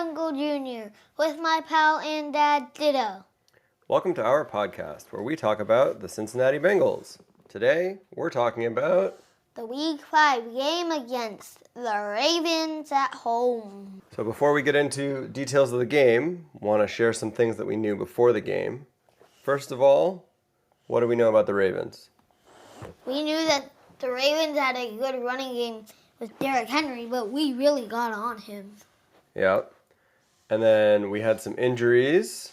Jungle Jr. with my pal and dad, Ditto. Welcome to our podcast where we talk about the Cincinnati Bengals. Today, we're talking about the Week 5 game against the Ravens at home. So before we get into details of the game, I want to share some things that we knew before the game. First of all, what do we know about the Ravens? We knew that the Ravens had a good running game with Derrick Henry, but we really got on him. Yep. And then we had some injuries.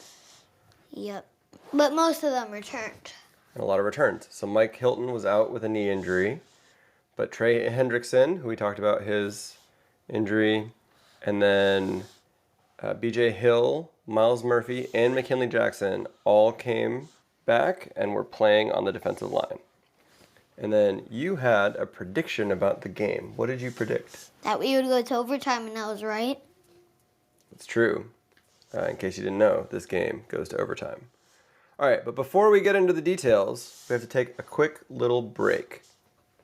Yep. But most of them returned. And a lot of returns. So Mike Hilton was out with a knee injury. But Trey Hendrickson, who we talked about his injury, and then B.J. Hill, Miles Murphy, and McKinley Jackson all came back and were playing on the defensive line. And then you had a prediction about the game. What did you predict? That we would go to overtime, and I was right. It's true. In case you didn't know, this game goes to overtime. All right, but before we get into the details, we have to take a quick little break.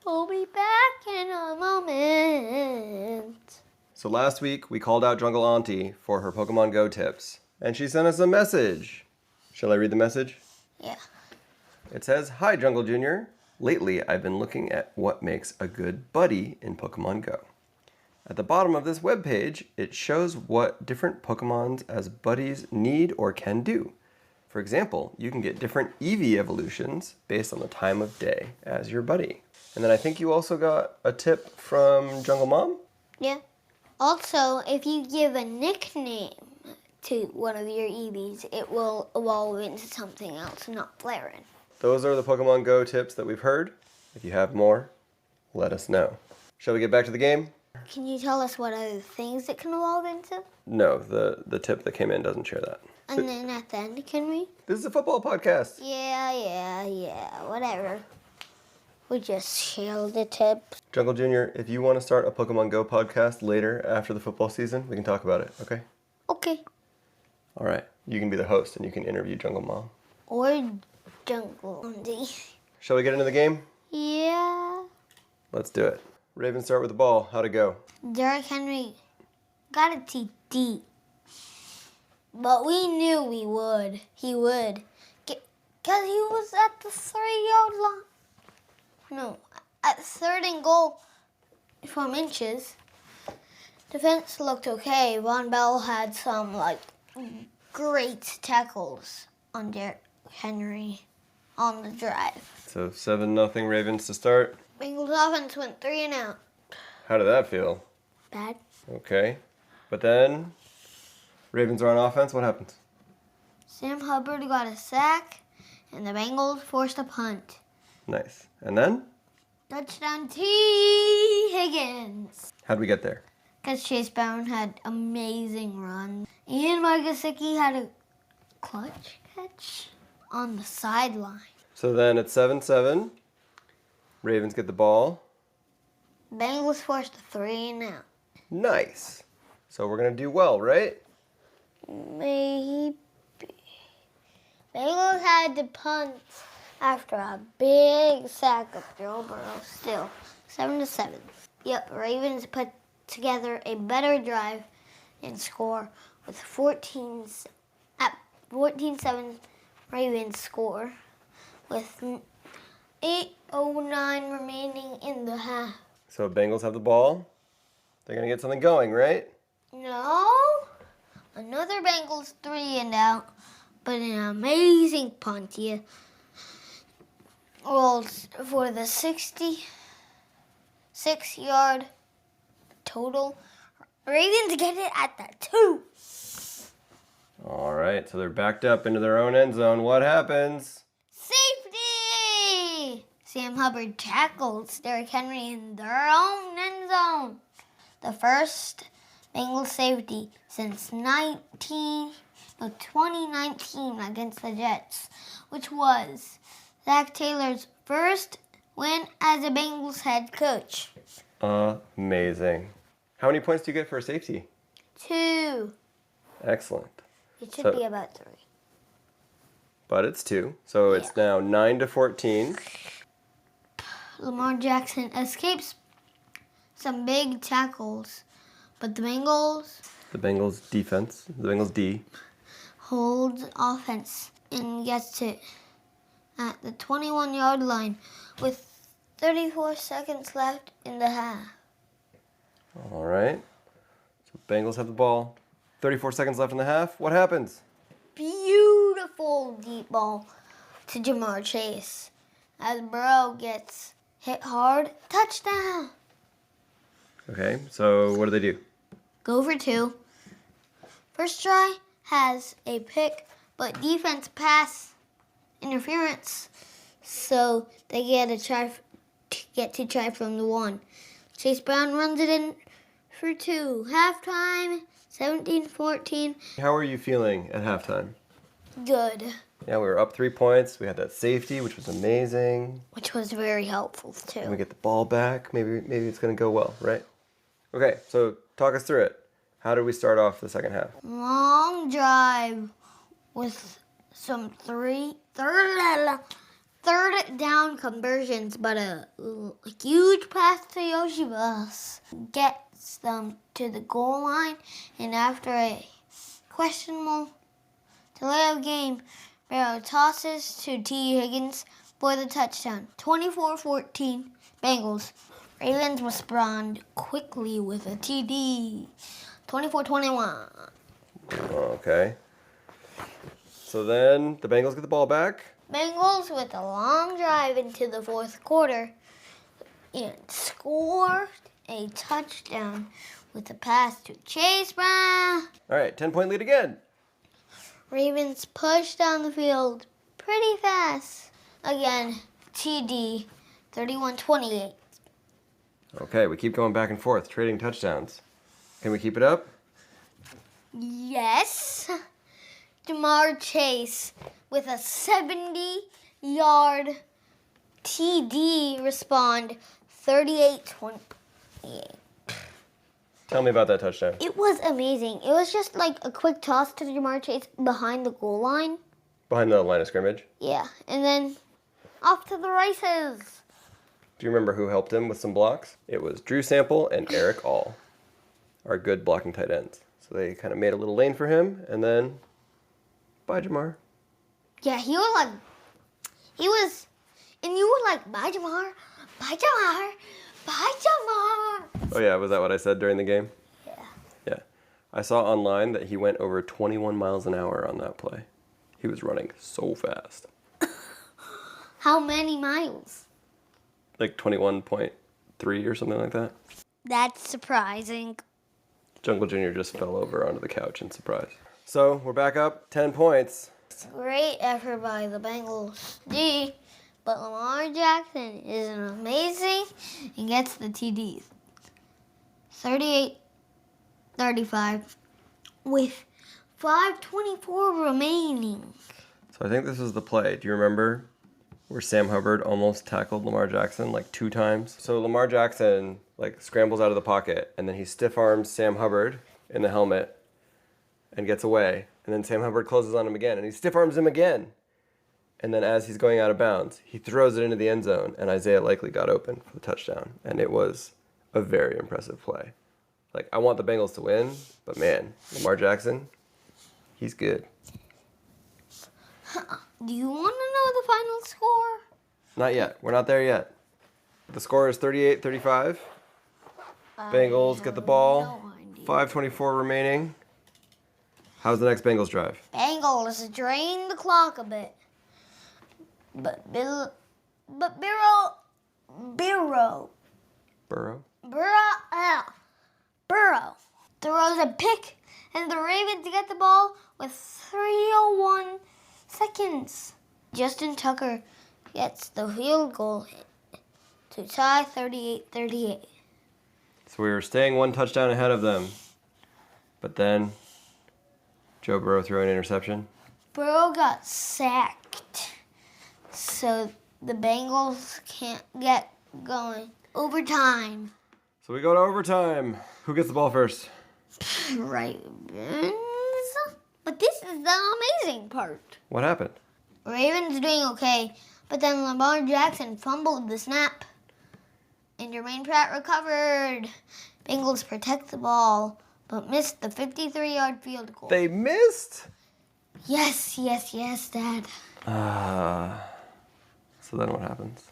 We'll be back in a moment. So last week, we called out Jungle Auntie for her Pokemon Go tips, and she sent us a message. Shall I read the message? Yeah. It says, "Hi, Jungle Jr. Lately, I've been looking at what makes a good buddy in Pokemon Go. At the bottom of this webpage, it shows what different Pokemons as buddies need or can do. For example, you can get different Eevee evolutions based on the time of day as your buddy." And then I think you also got a tip from Jungle Mom? Yeah. Also, if you give a nickname to one of your Eevees, it will evolve into something else, not Flaren. Those are the Pokemon Go tips that we've heard. If you have more, let us know. Shall we get back to the game? Can you tell us what other things it can evolve into? No, the tip that came in doesn't share that. And then at the end, can we? This is a football podcast. Yeah, whatever. We just share the tips. Jungle Jr., if you want to start a Pokemon Go podcast later after the football season, we can talk about it, okay? Okay. All right. You can be the host and you can interview Jungle Mom. Or Jungle Auntie. Shall we get into the game? Yeah. Let's do it. Ravens start with the ball. How'd it go? Derrick Henry got it to deep. But we knew he would. Because he was at the 3-yard line. No, at third and goal from inches. Defense looked okay. Von Bell had some, great tackles on Derrick Henry on the drive. So 7-0 Ravens to start. Bengals offense went 3 and out. How did that feel? Bad. Okay. But then, Ravens are on offense. What happens? Sam Hubbard got a sack, and the Bengals forced a punt. Nice. And then? Touchdown T. Higgins. How'd we get there? Because Chase Brown had amazing runs. And Mike Gesicki had a clutch catch on the sideline. So then it's 7-7. Ravens get the ball. Bengals forced a 3 and out. Nice. So we're going to do well, right? Maybe. Bengals had to punt after a big sack of Joe Burrow. Still, 7-7. Yep, Ravens put together a better drive and score with 14-7. Ravens score with 8:09 remaining in the half. So Bengals have the ball. They're going to get something going, right? No. Another Bengals 3 and out, but an amazing punt here. Rolled for the 66-yard total. Ravens get it at the 2. All right, so they're backed up into their own end zone. What happens? Safety! Sam Hubbard tackles Derrick Henry in their own end zone. The first Bengals safety since 2019 against the Jets, which was Zach Taylor's first win as a Bengals head coach. Amazing. How many points do you get for a safety? 2. Excellent. It should be about 3. But it's 2. So it's now 9-14. Lamar Jackson escapes some big tackles, but the Bengals The Bengals defense, the Bengals D. Holds offense and gets it at the 21-yard line with 34 seconds left in the half. All right. So Bengals have the ball. 34 seconds left in the half. What happens? Beautiful deep ball to Jamar Chase. As Burrow gets hit hard, touchdown. Okay, so what do? Go for 2. First try has a pick, but defense pass interference, so they get to try from the 1. Chase Brown runs it in for 2. Halftime, 17-14. How are you feeling at halftime? Good. Yeah, we were up 3 points. We had that safety, which was amazing. Which was very helpful, too. And we get the ball back. Maybe it's going to go well, right? Okay, so talk us through it. How did we start off the second half? Long drive with some third down conversions, but a huge pass to Yoshibas gets them to the goal line, and after a questionable delay of game, Barrow tosses to T. Higgins for the touchdown. 24-14, Bengals. Ravens respond quickly with a TD. 24-21. Okay. So then the Bengals get the ball back. Bengals with a long drive into the fourth quarter and scored a touchdown with a pass to Chase Brown. All right, 10-point lead again. Ravens push down the field pretty fast. Again, TD, 31-28. Okay, we keep going back and forth, trading touchdowns. Can we keep it up? Yes. Jamar Chase with a 70-yard TD respond, 38-28. Tell me about that touchdown. It was amazing. It was just like a quick toss to Jamar Chase behind the goal line. Behind the line of scrimmage? Yeah, and then off to the races. Do you remember who helped him with some blocks? It was Drew Sample and Eric All, our good blocking tight ends. So they kind of made a little lane for him, and then bye, Jamar. Yeah, and you were like, bye, Jamar, bye, Jamar, bye, Jamar. Oh yeah, was that what I said during the game? Yeah. Yeah. I saw online that he went over 21 miles an hour on that play. He was running so fast. How many miles? Like 21.3 or something like that. That's surprising. Jungle Jr. just fell over onto the couch in surprise. So we're back up 10 points. Great effort by the Bengals D, but Lamar Jackson is amazing and gets the TDs. 38-35 with 5:24 remaining. So I think this is the play. Do you remember where Sam Hubbard almost tackled Lamar Jackson like 2 times? So Lamar Jackson like scrambles out of the pocket, and then he stiff arms Sam Hubbard in the helmet and gets away. And then Sam Hubbard closes on him again, and he stiff arms him again. And then as he's going out of bounds, he throws it into the end zone, and Isaiah Likely got open for the touchdown. And it was a very impressive play. Like, I want the Bengals to win, but man, Lamar Jackson, he's good. Do you want to know the final score? Not yet. We're not there yet. The score is 38-35. Bengals get the ball. No idea. 5:24 remaining. How's the next Bengals drive? Bengals drain the clock a bit. But Burrow throws a pick, and the Ravens get the ball with 3:01 seconds. Justin Tucker gets the field goal to tie 38-38. So we were staying 1 touchdown ahead of them. But then Joe Burrow threw an interception. Burrow got sacked, so the Bengals can't get going. Overtime. So we go to overtime. Who gets the ball first? Ravens. But this is the amazing part. What happened? Ravens doing okay, but then Lamar Jackson fumbled the snap, and Jermaine Pratt recovered. Bengals protect the ball but missed the 53-yard field goal. They missed? Yes, Dad. So then what happens?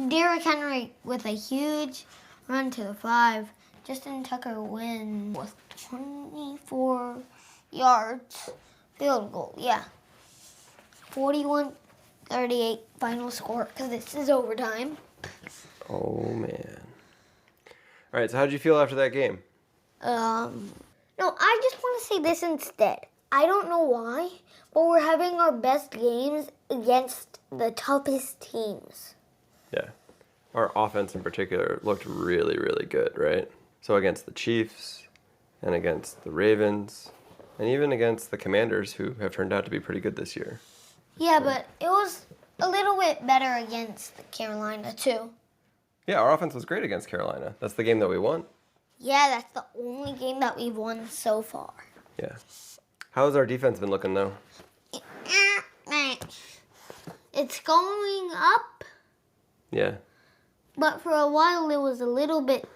Derrick Henry with a huge run to the 5. Justin Tucker wins with 24 yards field goal. Yeah. 41-38 final score because this is overtime. Oh, man. All right, so how did you feel after that game? No, I just want to say this instead. I don't know why, but we're having our best games against the toughest teams. Yeah. Our offense in particular looked really, really good, right? So against the Chiefs and against the Ravens and even against the Commanders, who have turned out to be pretty good this year. Yeah, but it was a little bit better against Carolina, too. Yeah, our offense was great against Carolina. That's the game that we won. Yeah, that's the only game that we've won so far. Yeah. How's our defense been looking, though? It's going up, Yeah. but for a while it was a little bit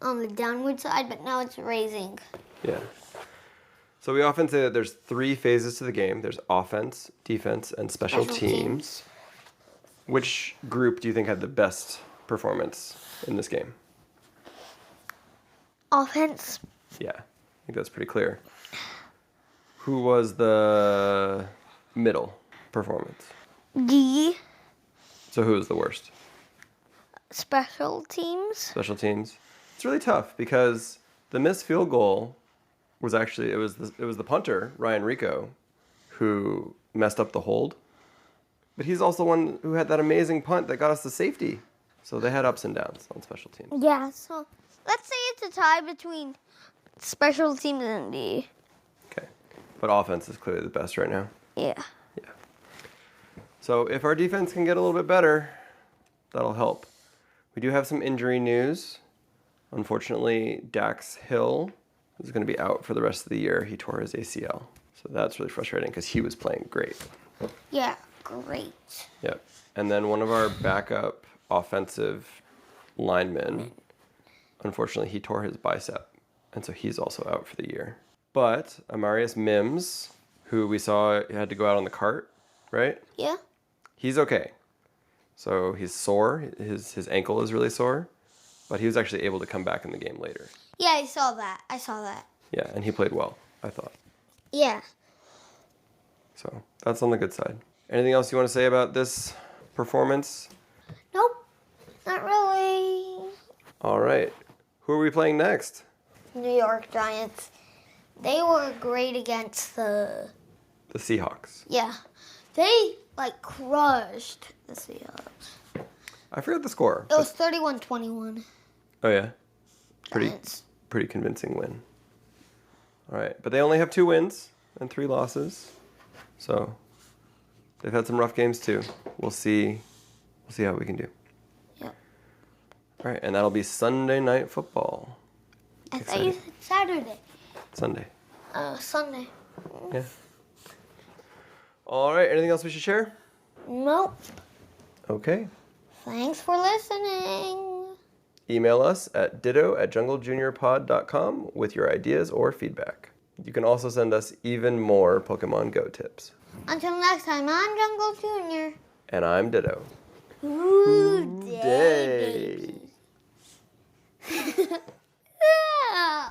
on the downward side, but now it's raising. Yeah. So we often say that there's 3 phases to the game. There's offense, defense, and special teams. Which group do you think had the best performance in this game? Offense. Yeah, I think that's pretty clear. Who was the middle performance? D. So who was the worst? Special teams. Special teams. It's really tough because the missed field goal was actually it was the punter, Ryan Rico, who messed up the hold. But he's also one who had that amazing punt that got us to safety. So they had ups and downs on special teams. Yeah, so let's say it's a tie between special teams and D. Okay. But offense is clearly the best right now. Yeah. Yeah. So if our defense can get a little bit better, that'll help. We do have some injury news. Unfortunately, Dax Hill is going to be out for the rest of the year. He tore his ACL. So that's really frustrating because he was playing great. Yeah, great. Yep. And then one of our backup offensive linemen, unfortunately, he tore his bicep. And so he's also out for the year. But Amarius Mims, who we saw had to go out on the cart, right? Yeah. He's okay. So he's sore. His ankle is really sore. But he was actually able to come back in the game later. Yeah, I saw that. Yeah, and he played well, I thought. Yeah. So that's on the good side. Anything else you want to say about this performance? Nope, not really. All right. Who are we playing next? New York Giants. They were great against the Seahawks. Yeah. They, crushed the Seahawks. I forgot the score. It was 31-21. Oh, yeah? Giants. Pretty convincing win. All right. But they only have 2 wins and 3 losses. So they've had some rough games, too. We'll see how we can do. Yep. All right. And that'll be Sunday Night Football. I thought you said Saturday. Sunday. Sunday. Yeah. All right. Anything else we should share? Nope. Okay. Thanks for listening. Email us at ditto@junglejuniorpod.com with your ideas or feedback. You can also send us even more Pokemon Go tips. Until next time, I'm Jungle Junior. And I'm Ditto. Ooh, Day. yeah.